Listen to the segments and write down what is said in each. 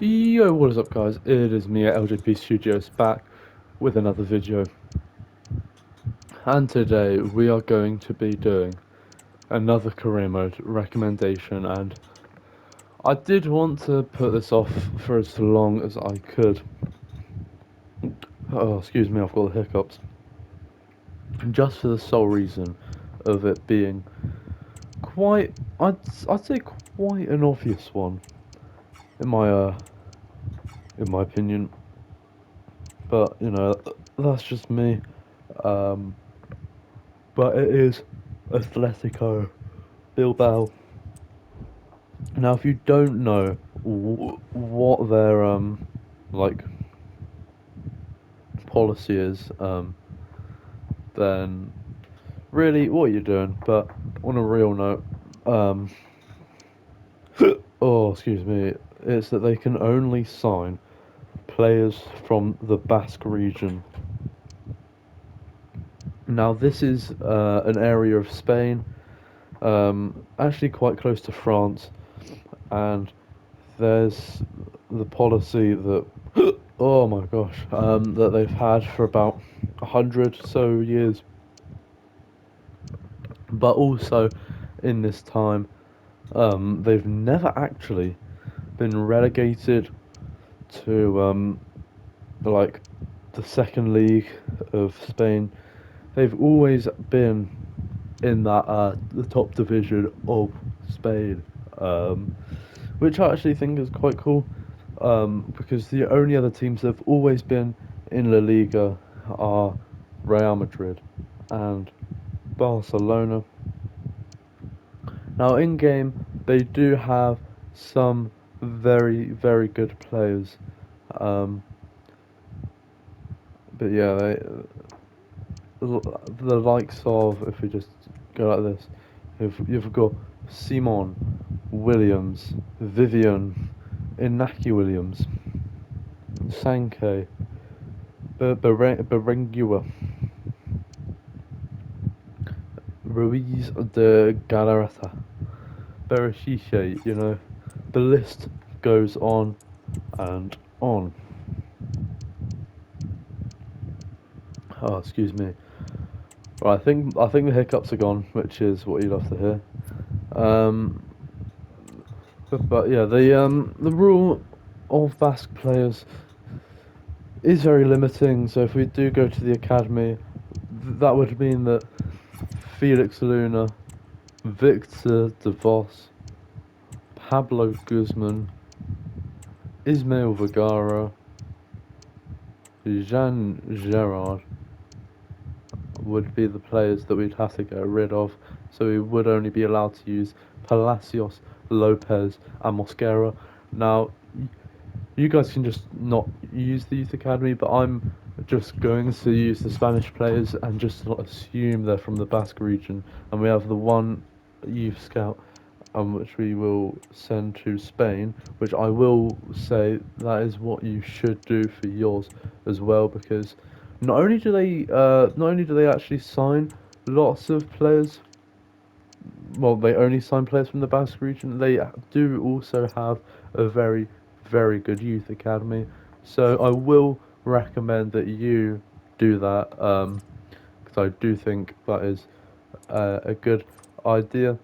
Yo, what is up guys? It is me at LJP Studios back with another video. And today we are going to be doing another career mode recommendation, and I did want to put this off for as long as I could. Oh, excuse me, I've got the hiccups. Just for the sole reason of it being quite, I'd say quite an obvious one in my opinion. But you know, that's just me. Um, but it is Atletico Bilbao. Now, if you don't know what their like policy is, then really what you're doing. But on a real note, um, oh excuse me, it's that they can only sign players from the Basque region. Now, this is an area of Spain, actually quite close to France, and there's the policy that oh my gosh, that they've had for about 100 so years, but also in this time, they've never actually been relegated to like the second league of Spain. They've always been in that the top division of Spain, um, which I actually think is quite cool. Because the only other teams that have always been in La Liga are Real Madrid and Barcelona. Now, in game, they do have some very, very good players. Um, but yeah, the likes of, if we just go like this, you've got Simon Williams, Vivian, Inaki Williams, Sankey, Berengua, Ruiz de Galarreta, Bereshiche, you know, the list goes on and on. Oh, excuse me. Right, I think the hiccups are gone, which is what you'd love to hear. Um, but yeah, the rule of Basque players is very limiting. So if we do go to the academy, that would mean that Felix Luna, Victor De Vos, Pablo Guzman, Ismail Vergara, Jean Gerard would be the players that we'd have to get rid of. So we would only be allowed to use Palacios, Lopez, and Mosquera. Now, you guys can just not use the youth academy, but I'm just going to use the Spanish players and just assume they're from the Basque region. And we have the one youth scout, which we will send to Spain, which I will say that is what you should do for yours as well, because not only do they actually sign lots of players, well, they only sign players from the Basque region. They do also have a very, very good youth academy. So I will recommend that you do that, because I do think that is a good idea.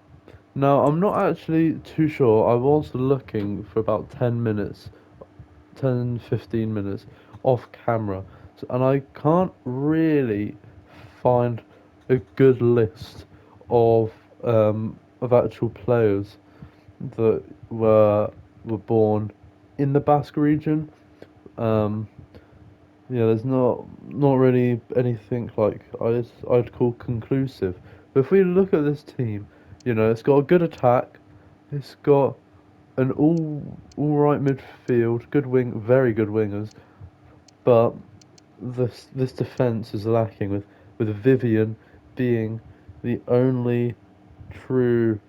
Now, I'm not actually too sure. I was looking for about 10 minutes, 10, 15 minutes off camera, and I can't really find a good list of actual players that were born in the Basque region. Um, yeah, there's not really anything like I'd call conclusive. But if we look at this team, you know, it's got a good attack, it's got an all right midfield, good wing, very good wingers, but this defense is lacking with Vivian being the only true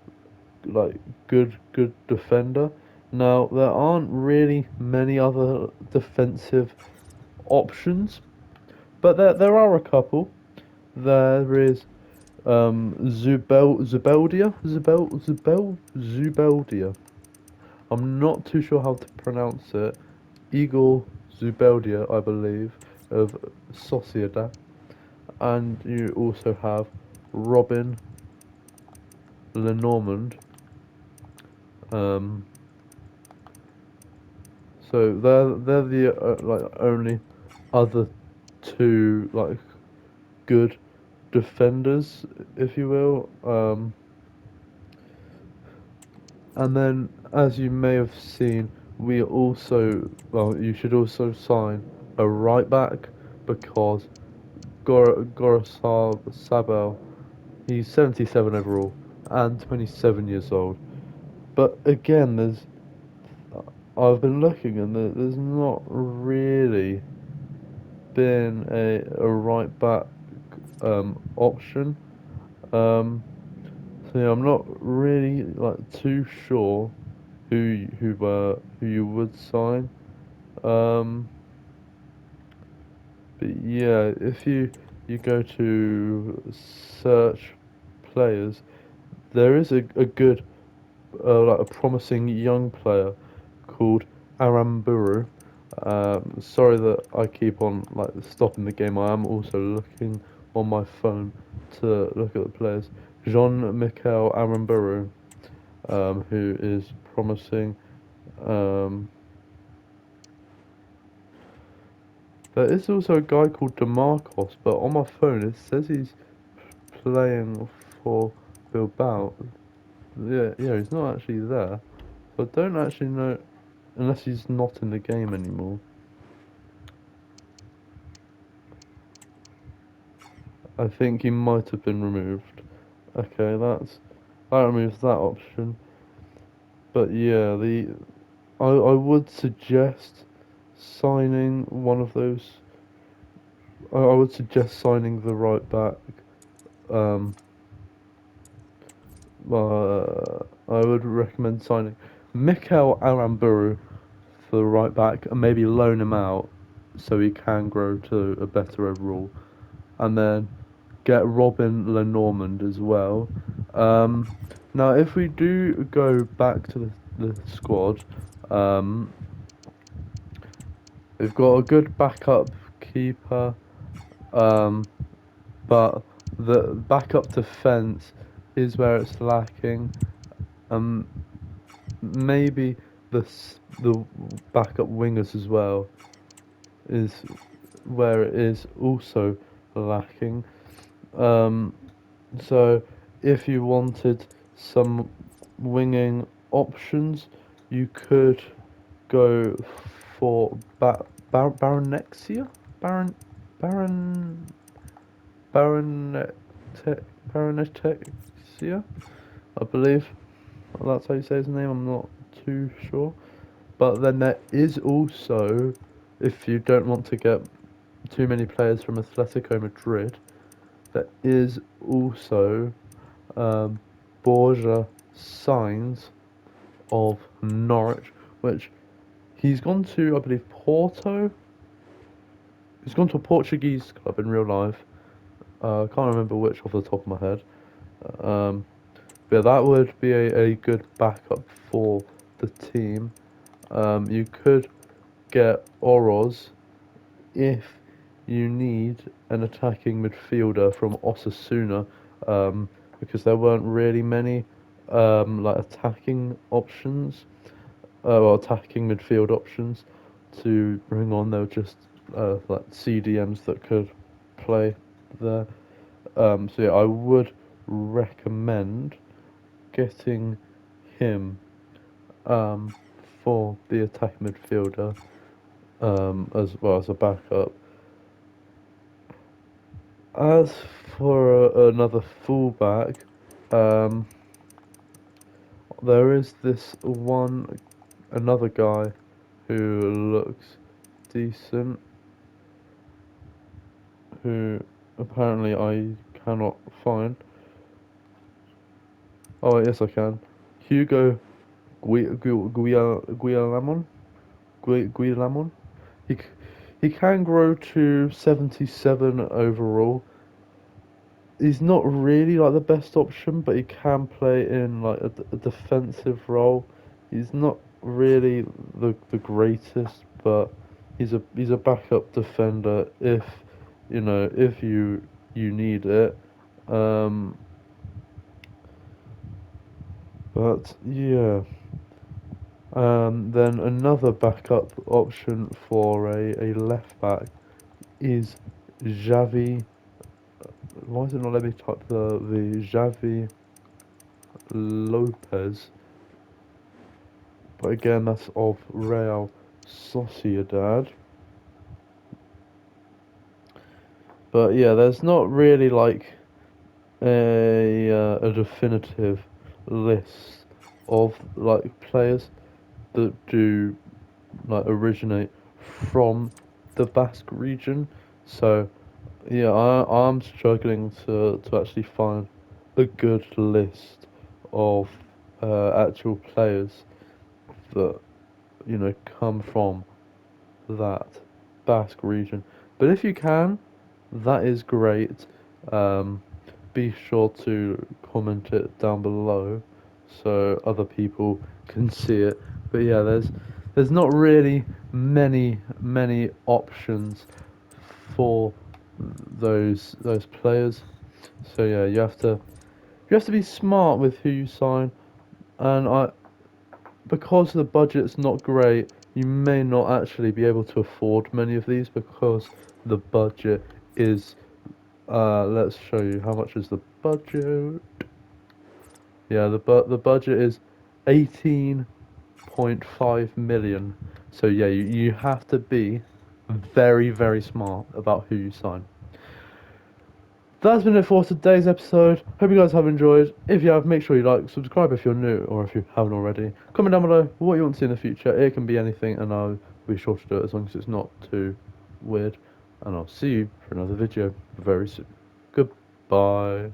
like good defender. Now there aren't really many other defensive options, but there are a couple. There is Zubeldia. I'm not too sure how to pronounce it. Igor Zubeldia, I believe, of Sociedad. And you also have Robin Lenormand. Um, so they're the like only other two like good defenders, if you will. And then, as you may have seen, we also, well, you should also sign a right back because Gorosav Sabel, he's 77 overall and 27 years old. But again, I've been looking and there's not really been a right back option. Um, so yeah, I'm not really like too sure who you would sign. Um, but yeah, if you go to search players, there is a good like a promising young player called Aramburu. Sorry that I keep on like stopping the game. I am also looking on my phone to look at the players. Jean-Michel Aramburu, who is promising. Um, there is also a guy called Demarcos, but on my phone it says he's playing for Bilbao. Yeah, he's not actually there. So I don't actually know unless he's not in the game anymore. I think he might have been removed. Okay, that removes that option. But yeah, I would suggest signing one of those. I would suggest signing the right back. Um, I would recommend signing Mikel Aramburu for the right back and maybe loan him out so he can grow to a better overall. And then get Robin Lenormand as well. Um, Now, if we do go back to the squad, um, we've got a good backup keeper, um, but the backup defence is where it's lacking. Um, Maybe the backup wingers as well is where it is also lacking. Um, So, if you wanted some winging options, you could go for Baronexia, Baron, Baron, Baronet, Baronetexia, I believe that's how you say his name. I'm not too sure, but then there is also, if you don't want to get too many players from Atletico Madrid, there is also um, Borja Signs of Norwich, which he's gone to, I believe, Porto. He's gone to a Portuguese club in real life. I can't remember which off the top of my head. Um, but yeah, that would be a good backup for the team. You could get Oroz if you need an attacking midfielder from Osasuna, because there weren't really many like attacking options, or attacking midfield options to bring on. They were just like CDMs that could play there. So yeah, I would recommend getting him um, for the attack midfielder as well as a backup. As for another fullback, um, there is this another guy who looks decent, who apparently I cannot find. Oh, yes, I can. Hugo Guillamon? Guillamon? He, he can grow to 77 overall. He's not really like the best option, but he can play in like a defensive role. He's not. really the greatest, but he's a backup defender if if you need it. Um, but yeah. Then another backup option for a left back is Xavi. Why is it not letting me type the Xavi Lopez? But again, that's of Real Sociedad. But yeah, there's not really like a definitive list of like players that do like originate from the Basque region. So yeah, I'm struggling to actually find a good list of actual players that come from that Basque region. But if you can, that is great. Um, be sure to comment it down below so other people can see it. But yeah, there's not really many options for those players. So yeah, you have to be smart with who you sign, and I because the budget's not great, you may not actually be able to afford many of these because the budget is. Let's show you how much is the budget. Yeah, the budget is 18.5 million. So yeah, you have to be very smart about who you sign. That's been it for today's episode. Hope you guys have enjoyed. If you have, make sure you like, subscribe if you're new, or if you haven't already. Comment down below what you want to see in the future. It can be anything, and I'll be sure to do it as long as it's not too weird. And I'll see you for another video very soon. Goodbye.